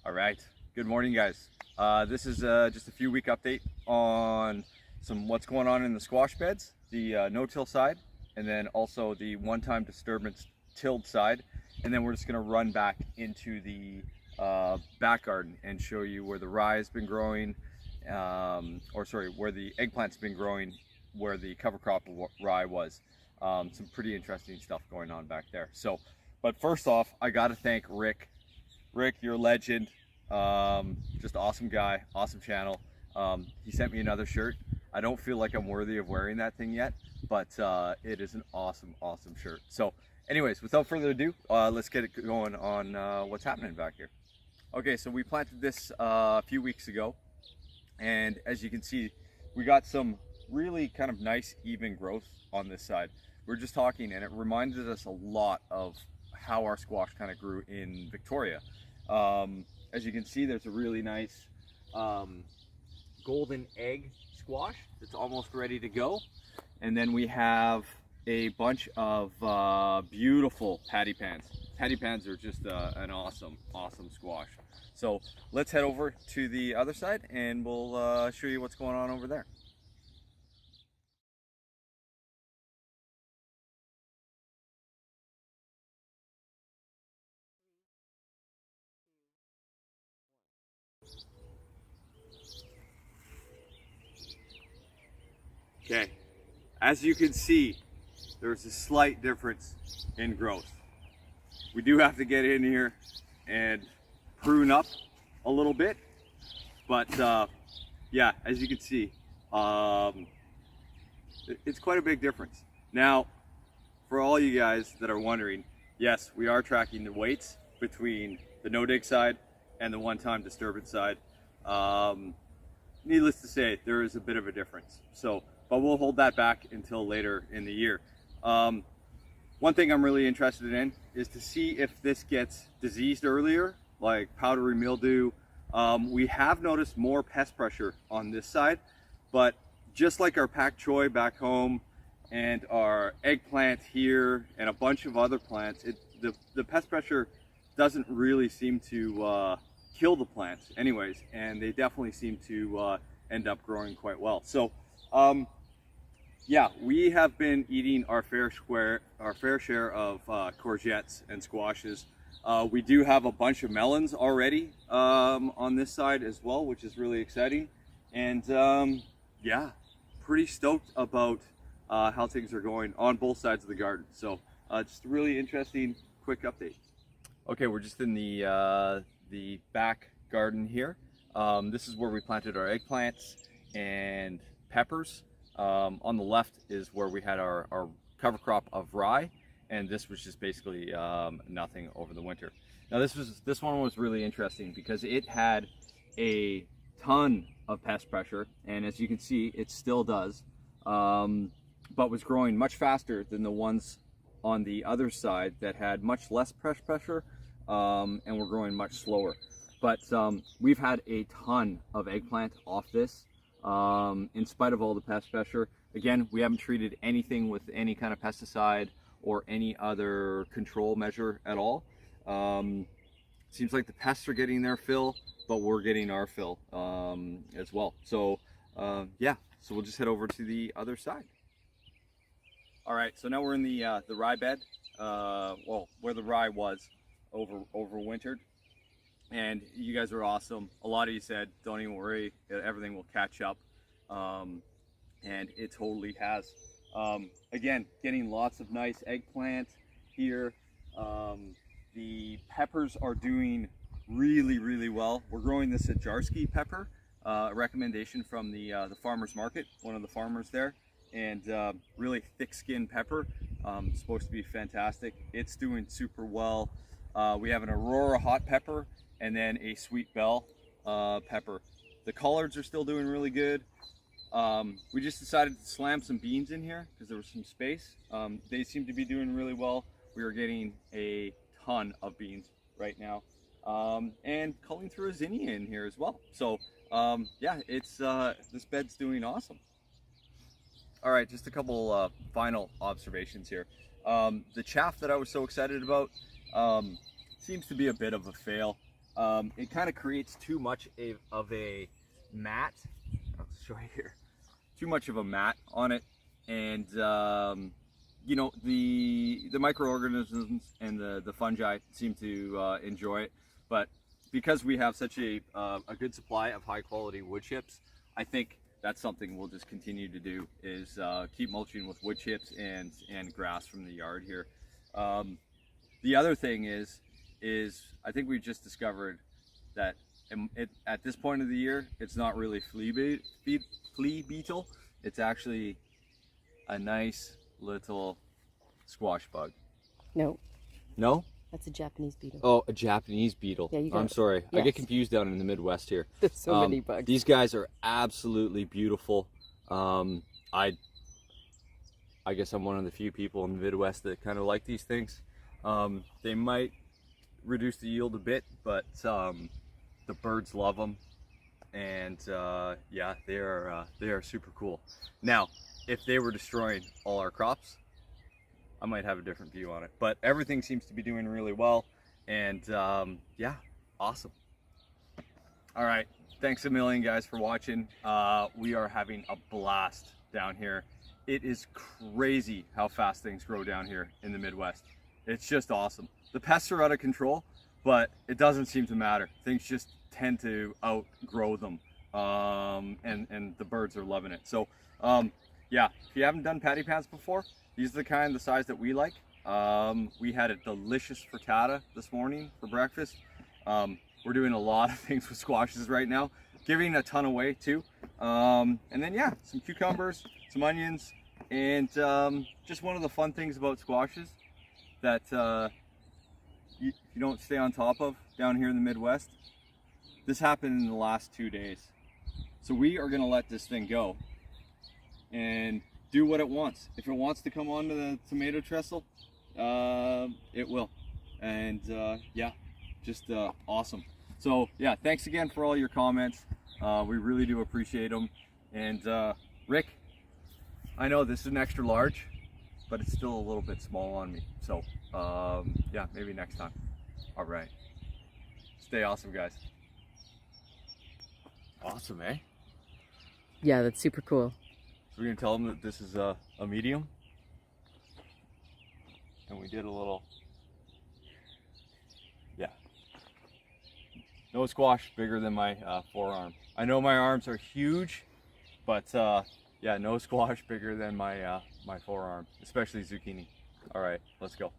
All right, good morning guys. This is just a few week update on what's going on in the squash beds, the no-till side, and then also the one-time disturbance tilled side. And then we're just gonna run back into the back garden and show you where the rye has been growing, where the eggplant's been growing, where the cover crop of rye was. Some pretty interesting stuff going on back there. So, but first off, I gotta thank Rick. Rick, you're a legend. Just awesome guy, awesome channel. He sent me another shirt. I don't feel like I'm worthy of wearing that thing yet, but it is an awesome shirt. So anyways, without further ado, let's get it going on what's happening back here. Okay, so we planted this a few weeks ago, and as you can see, we got some really kind of nice even growth on this side. We're just talking, and it reminded us a lot of how our squash kind of grew in Victoria. As you can see, there's a really nice golden egg squash that's almost ready to go. And then we have a bunch of beautiful patty pans. Patty pans are just an awesome squash. So let's head over to the other side and we'll show you what's going on over there. Okay, as you can see, there's a slight difference in growth. We do have to get in here and prune up a little bit, but yeah, as you can see, it's quite a big difference. Now, for all you guys that are wondering, yes, we are tracking the weights between the no-dig side and the one-time disturbance side. Needless to say, there is a bit of a difference. But we'll hold that back until later in the year. One thing I'm really interested in is to see if this gets diseased earlier, like powdery mildew. We have noticed more pest pressure on this side, but just like our pak choi back home and our eggplant here and a bunch of other plants, the pest pressure doesn't really seem to kill the plants anyways, and they definitely seem to end up growing quite well. So yeah, we have been eating our fair share of courgettes and squashes. We do have a bunch of melons already on this side as well, which is really exciting. And yeah, pretty stoked about how things are going on both sides of the garden. So just a really interesting quick update. Okay, we're just in the back garden here. This is where we planted our eggplants and peppers. On the left is where we had our cover crop of rye, and this was just basically nothing over the winter. Now this one was really interesting because it had a ton of pest pressure, and as you can see, it still does, but was growing much faster than the ones on the other side that had much less pest pressure and were growing much slower. But we've had a ton of eggplant off this. In spite of all the pest pressure. Again, we haven't treated anything with any kind of pesticide or any other control measure at all. Seems like the pests are getting their fill, but we're getting our fill as well. So yeah, so we'll just head over to the other side. All right, so now we're in the rye bed, well, where the rye was overwintered. And you guys are awesome. A lot of you said, don't even worry, everything will catch up. And it totally has. Again, getting lots of nice eggplant here. The peppers are doing really well. We're growing this Ajarski pepper, a recommendation from the farmer's market, one of the farmers there. And really thick-skinned pepper, supposed to be fantastic. It's doing super well. We have an Aurora hot pepper, and then a sweet bell pepper. The collards are still doing really good. We just decided to slam some beans in here because there was some space. They seem to be doing really well. We are getting a ton of beans right now, and culling through a zinnia in here as well. So yeah, it's this bed's doing awesome. All right, just a couple final observations here. The chaff that I was so excited about seems to be a bit of a fail. it kind of creates too much of a mat. I'll show you here. Too much of a mat on it, and you know, the microorganisms and the fungi seem to enjoy it. But because we have such a good supply of high quality wood chips, I think that's something we'll just continue to do, is keep mulching with wood chips and grass from the yard here. The other thing is I think we've just discovered that at this point of the year, it's not really flea beetle. It's actually a nice little squash bug. No. No? That's a Japanese beetle. Oh, a Japanese beetle. Yeah, you got I'm it. sorry. Yes. I get confused down in the Midwest here. There's so many bugs. These guys are absolutely beautiful. I guess I'm one of the few people in the Midwest that kind of like these things. They might reduce the yield a bit, but the birds love them, and yeah, they are super cool. Now, if they were destroying all our crops, I might have a different view on it, but everything seems to be doing really well, and yeah, awesome. All right, thanks a million, guys, for watching. We are having a blast down here. It is crazy how fast things grow down here in the Midwest. It's just awesome. The pests are out of control, but it doesn't seem to matter. Things just tend to outgrow them, and the birds are loving it. So yeah, if you haven't done patty pans before, these are the size that we like. We had a delicious frittata this morning for breakfast. We're doing a lot of things with squashes right now, giving a ton away too. And then yeah, some cucumbers, some onions, and just one of the fun things about squashes that you don't stay on top of down here in the Midwest. This happened in the last 2 days. So we are gonna let this thing go and do what it wants. If it wants to come onto the tomato trestle, it will. And yeah, just awesome. So yeah, thanks again for all your comments. We really do appreciate them. And Rick, I know this is an extra large, but it's still a little bit small on me. So yeah, maybe next time. All right. Stay awesome, guys. Awesome, eh? Yeah, that's super cool. So we're gonna tell them that this is a medium. And we did a little, yeah. No squash bigger than my forearm. I know my arms are huge, but yeah, no squash bigger than my my forearm, especially zucchini. All right, let's go.